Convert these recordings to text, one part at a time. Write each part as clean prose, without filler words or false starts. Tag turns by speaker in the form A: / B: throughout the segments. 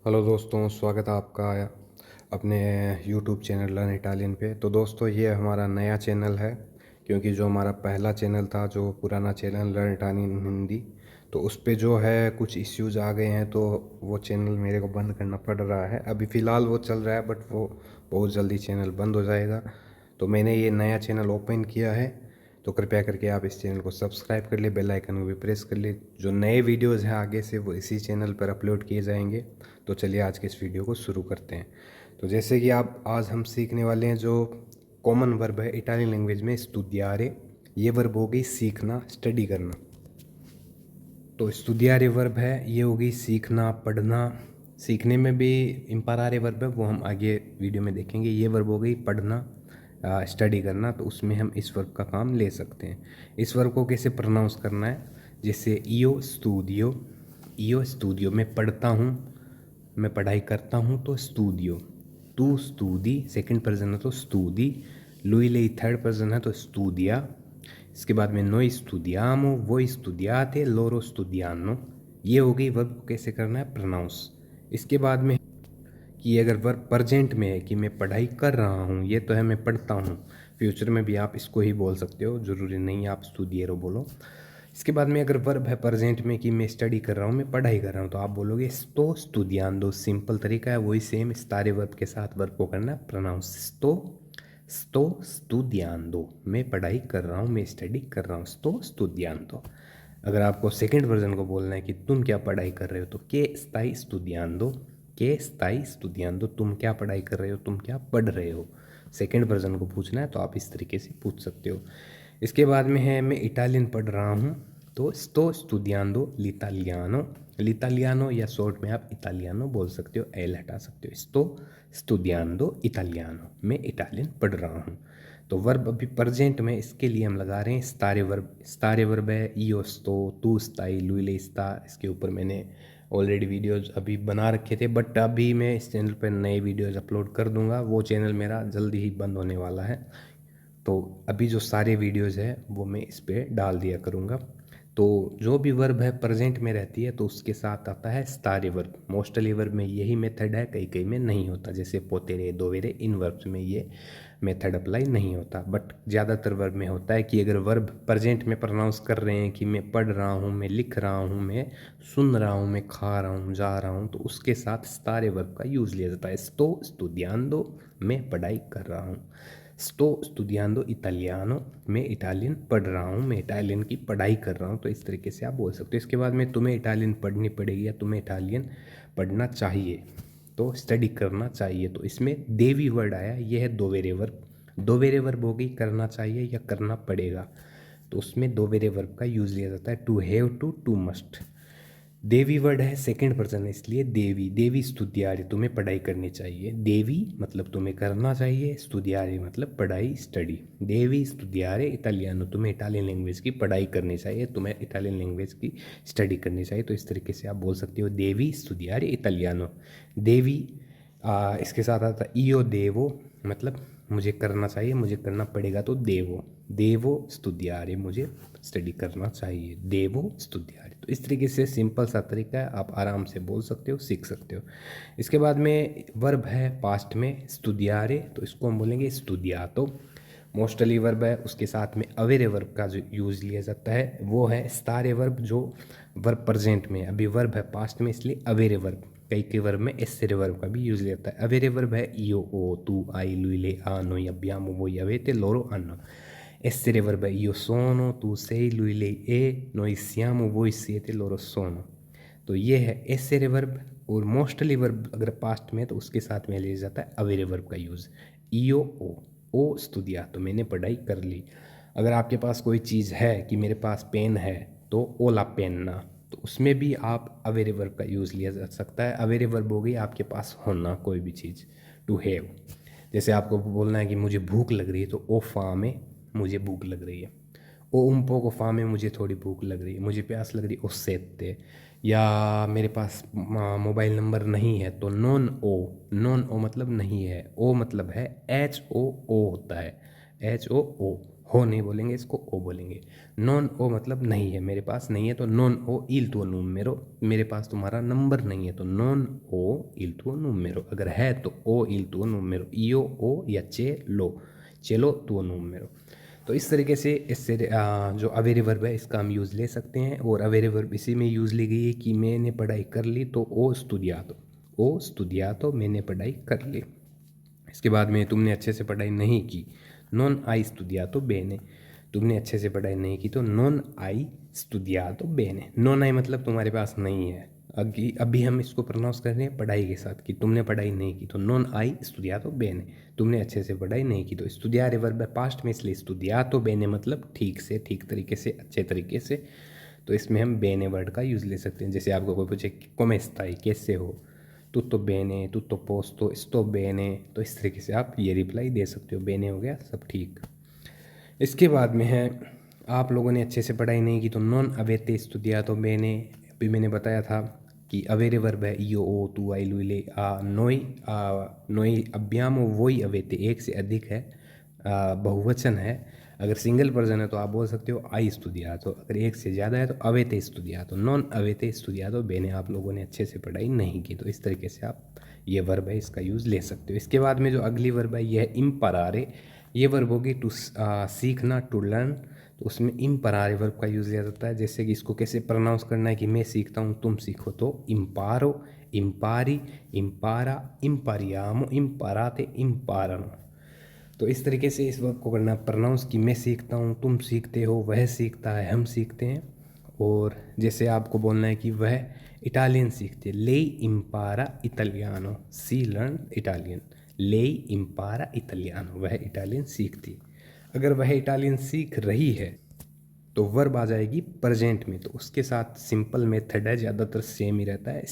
A: Hello दोस्तों, स्वागत है आपका अपने यूट्यूब चैनल लर्न इटालियन पे। तो दोस्तों, ये हमारा नया चैनल है क्योंकि जो हमारा पहला चैनल था, जो पुराना चैनल लर्न इटालियन हिंदी, तो उस पे जो है कुछ इश्यूज आ गए हैं, तो वो चैनल मेरे को बंद करना पड़ रहा है। अभी फ़िलहाल वो चल रहा है, बट वो बहुत जल्दी चैनल बंद हो जाएगा। तो मैंने ये नया चैनल ओपन किया है, तो कृपया करके आप इस चैनल को सब्सक्राइब कर लिए, बेल आइकन को भी प्रेस कर लिए। जो नए वीडियोज़ हैं आगे से वो इसी चैनल पर अपलोड किए जाएंगे। तो चलिए आज के इस वीडियो को शुरू करते हैं। तो जैसे कि आप आज हम सीखने वाले हैं, जो कॉमन वर्ब है इटालियन लैंग्वेज में स्टूडियारे। ये वर्ब हो गई सीखना, स्टडी करना। तो स्टूडियारे वर्ब है, ये हो गई सीखना, पढ़ना। सीखने में भी इम्परारे वर्ब है, वो हम आगे वीडियो में देखेंगे। ये वर्ब हो गई पढ़ना, स्टडी करना। तो उसमें हम इस वर्ब का काम ले सकते हैं। इस वर्ब को कैसे प्रोनाउंस करना है, जैसे ईओ स्टूडियो मैं पढ़ता हूँ, मैं पढ़ाई करता हूँ, तो स्टूडियो। तू स्टूदी सेकंड पर्सन है तो स्टूदी। लुई ले थर्ड पर्सन है तो स्टूदिया। इसके बाद में noi studiamo, voi studiate, loro studiano। ये हो गई वर्ब को कैसे करना है प्रोनाउंस। इसके बाद में कि अगर वर्ब प्रेजेंट में है कि मैं पढ़ाई कर रहा हूँ, ये तो है मैं पढ़ता हूँ। फ्यूचर में भी आप इसको ही बोल सकते हो, ज़रूरी नहीं आप स्टूडिएरो बोलो। इसके बाद में अगर वर्ब है प्रेजेंट में कि मैं स्टडी कर रहा हूँ, मैं पढ़ाई कर रहा हूँ, तो आप बोलोगे sto studiando। सिंपल तरीका है, वही सेम सारे वर्ब के साथ वर्ब को करना है प्रोनाउंस। sto studiando, मैं पढ़ाई कर रहा हूँ, मैं स्टडी कर रहा हूँ, sto studiando। अगर आपको सेकंड वर्जन को बोलना है कि तुम क्या पढ़ाई कर रहे हो, तो के स्ताई studiando, तुम क्या पढ़ाई कर रहे हो, तुम क्या पढ़ रहे हो। सेकंड वर्जन को पूछना है तो आप इस तरीके से पूछ सकते हो। इसके बाद में है मैं इटालियन पढ़ रहा हूँ, तो sto studiando l'italiano या शॉर्ट में आप इटालियानो बोल सकते हो, एल हटा सकते हो। sto studiando italiano, मैं इटालियन पढ़ रहा हूँ। तो वर्ब अभी प्रेजेंट में, इसके लिए हम लगा रहे हैं स्तारे वर्ब है io sto, tu stai, lui lei sta। इसके ऊपर मैंने ऑलरेडी वीडियोज़ अभी बना रखे थे, बट अभी मैं इस चैनल पर नए वीडियोज़ अपलोड कर दूंगा। वो चैनल मेरा जल्दी ही बंद होने वाला है, तो अभी जो सारे वीडियोज़ हैं वो मैं इस पर डाल दिया करूँगा। तो जो भी वर्ब है प्रेजेंट में रहती है तो उसके साथ आता है स्टारे वर्ब। मोस्टली वर्ब में यही मेथड है, कई कई में नहीं होता, जैसे पोतेरे, दोवेरे, इन वर्ब्स में ये मेथड अप्लाई नहीं होता। बट ज़्यादातर वर्ब में होता है कि अगर वर्ब प्रेजेंट में प्रोनाउंस कर रहे हैं कि मैं पढ़ रहा हूँ, मैं लिख रहा हूँ, मैं सुन रहा हूँ, मैं खा रहा हूँ, जा रहा हूँ, तो उसके साथ स्टारे वर्ब का यूज़ लिया जाता है। sto studiando, मैं पढ़ाई कर रहा हूँ। sto studiando italiano, मैं इटालियन पढ़ रहा हूँ, मैं इटालियन की पढ़ाई कर रहा हूँ। तो इस तरीके से आप बोल सकते हो। इसके बाद में तुम्हें इटालियन पढ़नी पड़ेगी या तुम्हें इटालियन पढ़ना चाहिए, तो स्टडी करना चाहिए। तो इसमें देवी वर्ड आया, ये है दोवेरे वर्ब। दोवेरे वर्ब हो गई करना चाहिए या करना पड़ेगा, तो उसमें दोवेरे वर्ब का यूज़ लिया जाता है। To have to must. देवी वर्ड है सेकंड पर्सन है, इसलिए देवी स्तुतियारे, तुम्हें पढ़ाई करनी चाहिए। देवी मतलब तुम्हें करना चाहिए, स्तुतियारे मतलब पढ़ाई, स्टडी। देवी स्तुतियारे इटालियानो, तुम्हें इटालियन लैंग्वेज की पढ़ाई करनी चाहिए, तुम्हें इटालियन लैंग्वेज की स्टडी करनी चाहिए। तो इस तरीके से आप बोल सकते हो देवी स्तुतियारे इटालियानो। देवी इसके साथ आता ईओ देवो, मतलब मुझे करना चाहिए, मुझे करना पड़ेगा, तो देवो स्तुतियारे, मुझे स्टडी करना चाहिए, देवो स्तुतियारे। तो इस तरीके से सिंपल सा तरीका है, आप आराम से बोल सकते हो, सीख सकते हो। इसके बाद में वर्ब है पास्ट में स्टुडियारे, तो इसको हम बोलेंगे स्टुडियातो। मोस्टली वर्ब है, उसके साथ में अवेरे वर्ब का जो यूज़ लिया जाता है वो है स्टारे वर्ब, जो वर्ब प्रेजेंट में। अभी वर्ब है पास्ट में, इसलिए अवेरे वर्ब। कई कई वर्ब में एसेरे वर्ब का भी यूज़ लिया जाता है। अवेरे वर्ब है io o tu hai lui lei ha noi abbiamo voi avete loro hanno। essere verbo è io sono, tu sei, lui lei è, noi siamo, voi siete, loro sono। तो ये है essere वर्ब। और mostly verb अगर past में है तो उसके साथ में लिया जाता है अवेरे वर्ब का यूज़। io ओ स्तुदिया, तो मैंने पढ़ाई कर ली। अगर आपके पास कोई चीज़ है कि मेरे पास पेन है, तो ओला पेनना, तो उसमें भी आप अवेरे वर्ब का यूज़ लिया जा सकता है। अवेरे वर्ब हो गई आपके पास होना कोई भी चीज़, टू हैव। जैसे आपको बोलना है कि मुझे भूख लग रही है, तो ओ फामे, मुझे भूख लग रही है। ओ उन पोको फामे, मुझे थोड़ी भूख लग रही है, मुझे प्यास लग रही है, ओ सेते। या मेरे पास मोबाइल नंबर नहीं है, तो नॉन ओ मतलब नहीं है, ओ मतलब है एच ओ ओ होता है, एच ओ ओ हो नहीं बोलेंगे, इसको ओ बोलेंगे। नॉन ओ मतलब नहीं है, मेरे पास नहीं है, तो नॉन ओ इल तुओ número, मेरे पास तुम्हारा नंबर नहीं है, तो नॉन ओ इल तुओ número। अगर है तो ओ इल तुओ número, io o या चेलो तुओ número। तो इस तरीके से इससे जो अवेरी वर्ब है इसका हम यूज़ ले सकते हैं। और अवेरी वर्ब इसी में यूज़ ली गई है कि मैंने पढ़ाई कर ली, तो ओ studiato मैंने पढ़ाई कर ली। इसके बाद में तुमने अच्छे से पढ़ाई नहीं की, नॉन आई studiato bene, तुमने अच्छे से पढ़ाई नहीं की तो non I studiato bene। Non I मतलब तुम्हारे पास नहीं है। अभी हम इसको प्रोनाउंस कर रहे हैं पढ़ाई के साथ कि तुमने पढ़ाई नहीं की, तो नॉन आई studiato bene, तुमने अच्छे से पढ़ाई नहीं की। तो studiare वर्ब है पास्ट में, इसलिए studiato bene मतलब ठीक से, ठीक तरीके से, अच्छे तरीके से। तो इसमें हम बेने वर्ड का यूज़ ले सकते हैं। जैसे आपको कोई पूछे come stai, कैसे हो, tutto bene, tutto posto, sto bene, तो इस तरीके से आप ये रिप्लाई दे सकते हो, बेने हो गया सब ठीक। इसके बाद में है आप लोगों ने अच्छे से पढ़ाई नहीं की, तो नॉन अवेते studiato bene, अभी मैंने बताया था कि अवेरे वर्ब है io o tu hai lui lei noi abbiamo voi avete, एक से अधिक है, बहुवचन है। अगर सिंगल पर्सन है तो आप बोल सकते हो आई studiato, अगर एक से ज़्यादा है तो अवेते studiato, नॉन अवेते studiato bene, आप लोगों ने अच्छे से पढ़ाई नहीं की। तो इस तरीके से आप ये वर्ब है इसका यूज़ ले सकते हो। इसके बाद में जो अगली वर्ब है यह है imparare, ये वर्ब होगी टू सीखना, टू लर्न, तो उसमें इम्परारे वर्ब का यूज़ लिया जाता है। जैसे कि इसको कैसे प्रोनाउंस करना है कि मैं सीखता हूँ तुम सीखो, तो इम्पारो, इम्पारी, इम्पारा, इम्पारियामो, इम्पाराते, इम्पारनो। तो इस तरीके से इस वर्ब को करना प्रोनाउंस कि मैं सीखता हूँ, तुम सीखते हो, वह सीखता है, हम सीखते हैं। और जैसे आपको बोलना है कि वह इटालियन सीखते, ले इम्पारा इटालियानो, सी लर्न इटालियन, ले इम्पारा इटालियानो, वह इटालियन सीखती। अगर वह इटालियन सीख रही है तो वर्ब आ जाएगी प्रेजेंट में, तो उसके साथ सिंपल मेथड है, ज़्यादातर सेम ही रहता है,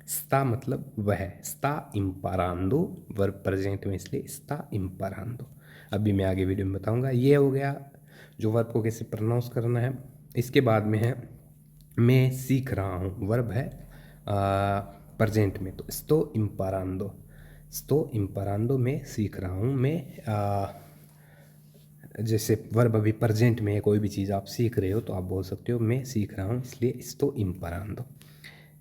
A: स्ता मतलब वह, स्ता इम्पारांदो, वर्ब प्रेजेंट में इसलिए स्ता इम्पारांदो। अभी मैं आगे वीडियो में बताऊंगा। ये हो गया जो वर्ब को कैसे प्रोनाउंस करना है। इसके बाद में है मैं सीख रहा हूँ, वर्ब है प्रेजेंट में, तो स्तो इम्पारांदो मैं सीख रहा हूँ। मैं जैसे वर्ब अभी प्रेजेंट में है, कोई भी चीज़ आप सीख रहे हो तो आप बोल सकते हो मैं सीख रहा हूँ, इसलिए स्तो इम्परांदो।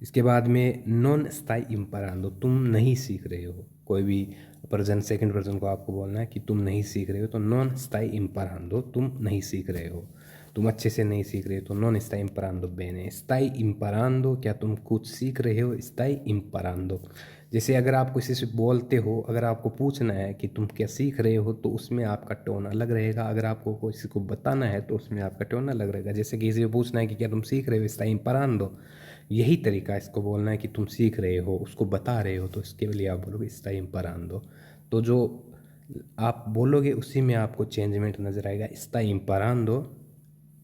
A: इसके बाद में नॉन स्ताई इम्परांदो, तुम नहीं सीख रहे हो, कोई भी पर्सन सेकंड पर्सन को आपको बोलना है कि तुम नहीं सीख रहे हो, तो नॉन स्ताई इम्परांदो, तुम नहीं सीख रहे हो, तुम अच्छे से नहीं सीख रहे हो, तो नॉन स्ताई इम्परांदो बेने। स्ताई इम्परांदो, क्या तुम कुछ सीख रहे हो, स्ताई इम्परांदो। जैसे अगर आप किसी से बोलते हो, अगर आपको पूछना है कि तुम क्या सीख रहे हो, तो उसमें आपका टोन अलग रहेगा। अगर आपको किसी को बताना है तो उसमें आपका टोन अलग रहेगा। जैसे किसी को पूछना है कि क्या तुम सीख रहे हो, इस टाइम परान दो, यही तरीका इसको बोलना है कि तुम सीख रहे हो, उसको बता रहे हो, तो इसके लिए आप बोलोगे इस टाइम परान दो। तो जो आप बोलोगे उसी में आपको चेंजमेंट नज़र आएगा, इस टाइम परान दो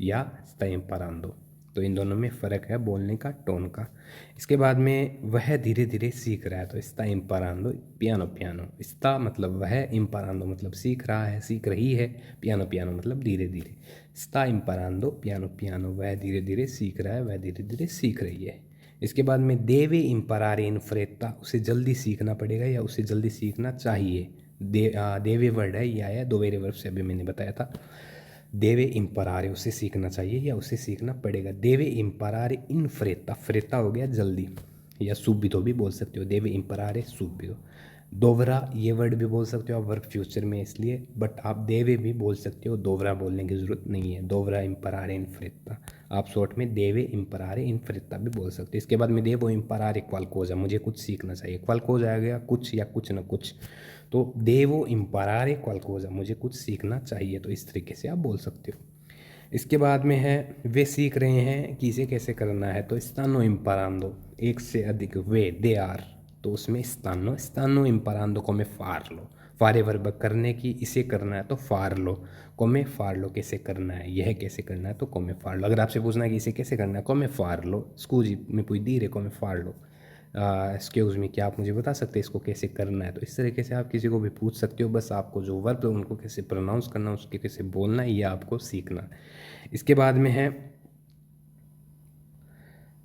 A: या इस टाइम परान दो। तो इन दोनों में फ़र्क है बोलने का, टोन का। इसके बाद में वह धीरे धीरे सीख रहा है, तो इसता इम्परांदो पियानो पियानो, इसता मतलब वह, इम्परांदो मतलब सीख रहा है, सीख रही है, पियानो पियानो मतलब धीरे धीरे। स्ता इम्परांदो पियानो पियानो, वह धीरे धीरे सीख रहा है, वह धीरे धीरे सीख रही है। इसके बाद में देवे इम्परारे इन फ्रेता, उसे जल्दी सीखना पड़ेगा या उसे जल्दी सीखना चाहिए। देवे वर्ड है, यह आया दोवेरे वर्ब से, अभी मैंने बताया था। देवे इम्परारे, उसे सीखना चाहिए या उसे सीखना पड़ेगा। देवे इम्परारे इन फ्रेता, फ्रेता हो गया जल्दी, या सुबितो भी बोल सकते हो, देवे इम्परारे सुबितो। दोवरा ये वर्ड भी बोल सकते हो आप वर्ब फ्यूचर में, इसलिए, बट आप देवे भी बोल सकते हो, दोवरा बोलने की ज़रूरत नहीं है। दोवरा इम्परारे इन फ्रेता, आप शॉर्ट में देवे इम्परारे इन फ्रेता भी बोल सकते हो। इसके बाद में देवो इम्परारे क्वालकोजा, मुझे कुछ सीखना चाहिए, क्वालकोजा आ गया कुछ या कुछ न कुछ, तो देवो इम्परारे क्वालकोजा, मुझे कुछ सीखना चाहिए, तो इस तरीके से आप बोल सकते हो। इसके बाद में है वे सीख रहे हैं कि इसे कैसे करना है, तो स्थानो इम्परांदो, एक से अधिक, वे दे आर, तो उसमें स्थानो इम्परांदो को मैं फार लो, फारे वर्ब करने की, इसे करना है तो फार लो, को मैं फार लो, कैसे करना है, यह कैसे करना है तो को मैं फार लो। अगर आपसे पूछना है कि इसे कैसे करना है, को मैं फार लो, स्कूजी में पूछ दी रे को मैं फार लो, एक्सक्यूज़ मी क्या आप मुझे बता सकते हैं इसको कैसे करना है। तो इस तरीके से आप किसी को भी पूछ सकते हो, बस आपको जो वर्ब है उनको कैसे प्रोनाउंस करना, उसके कैसे बोलना है, ये आपको सीखना है। इसके बाद में है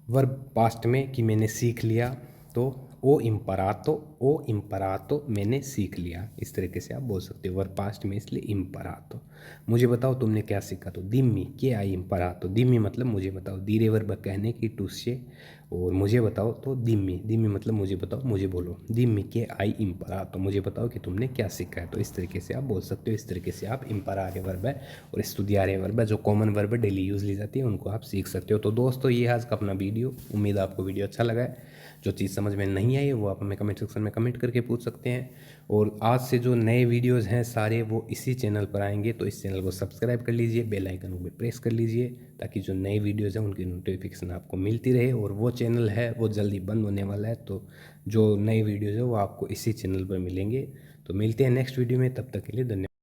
A: वर्ब पास्ट में कि मैंने सीख लिया, तो ओ इम्परातो मैंने सीख लिया, इस तरीके से आप बोल सकते हो वर्ब पास्ट में, इसलिए इम्परातो। मुझे बताओ तुमने क्या सीखा, तो दिम्मी के आई इम्परा, तो दिम्मी मतलब मुझे बताओ, दीरे वर्ब कहने की टूसे, और मुझे बताओ तो दिम्मी, दिम्मी मतलब मुझे बताओ, मुझे बोलो, दिम्मी के आई इम्परा, तो मुझे बताओ कि तुमने क्या सीखा है। तो इस तरीके से आप बोल सकते हो, इस तरीके से आप इम्परारे वर्ब है और स्तुदियारे वर्ब है, जो कॉमन वर्ब डेली यूज ली जाती है, उनको आप सीख सकते हो। तो दोस्तों ये आज का अपना वीडियो, उम्मीद आपको वीडियो अच्छा लगा है। जो चीज़ समझ में नहीं आई वो आप हमें कमेंट सेक्शन में कमेंट करके पूछ सकते हैं। और आज से जो नए वीडियोस हैं सारे वो इसी चैनल पर आएंगे, तो इस चैनल को सब्सक्राइब कर लीजिए, बेल आइकन को भी प्रेस कर लीजिए, ताकि जो नए वीडियोस हैं उनकी नोटिफिकेशन आपको मिलती रहे। और वो चैनल है वो जल्दी बंद होने वाला है, तो जो नए वीडियोज़ है वो आपको इसी चैनल पर मिलेंगे। तो मिलते हैं नेक्स्ट वीडियो में, तब तक के लिए धन्यवाद।